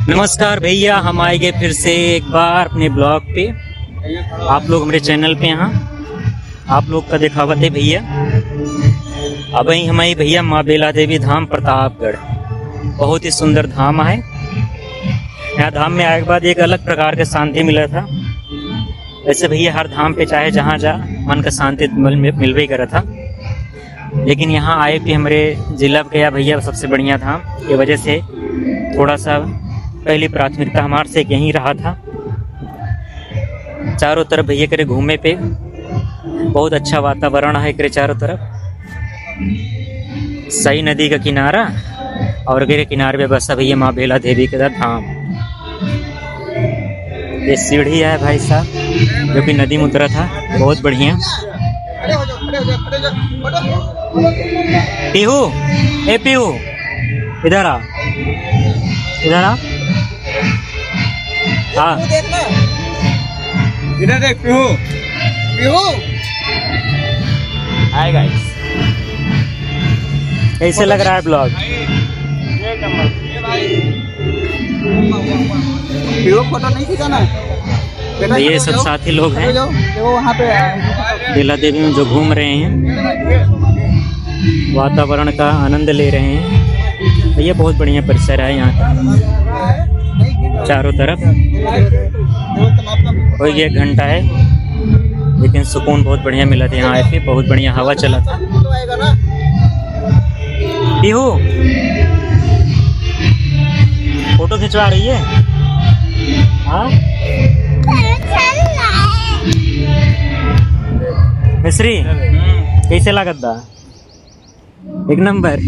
नमस्कार भैया, हम आएंगे फिर से एक बार अपने ब्लॉग पे। आप लोग हमारे चैनल पे यहाँ आप लोग का दिखावत है भैया। अब वहीं हमारी भैया माँ बेला देवी धाम प्रतापगढ़, बहुत ही सुंदर धाम है। यहाँ धाम में आए के बाद एक अलग प्रकार का शांति मिला था। वैसे भैया हर धाम पे चाहे जहाँ जा मन का शांति मिलवे करा था, लेकिन यहाँ आए भी हमारे जिला गया भैया सबसे बढ़िया धाम की वजह से थोड़ा सा पहली प्राथमिकता हमारे से यहीं रहा था। चारों तरफ भैया करे घूमे पे बहुत अच्छा वातावरण है करे चारों तरफ। सही नदी का किनारा और अगरे किनारे पे बसा भैया माँ बेला देवी का धाम। ये सीढ़ी है भाई साहब जो कि नदी में उतरा था, बहुत बढ़िया। पीहू, ए पीहू इधर आ, इधर आ। हाँ इधर देख पीहू, पीहू। हाय गाइस, कैसे लग रहा है ब्लॉग? पीहू फोटो नहीं खींचाना है। ये सब साथी लोग हैं वहाँ पे बेला देवी में जो घूम रहे हैं, वातावरण का आनंद ले रहे हैं। ये बहुत बढ़िया परिसर है यहाँ का, चारों तरफ कोई 1 घंटा है, लेकिन सुकून बहुत बढ़िया मिला था। यहाँ आए थे, बहुत बढ़िया हवा चला था। पीहू फोटो खिंचवा रही है? हाँ मिश्री कैसे लागत बा? 1 नंबर।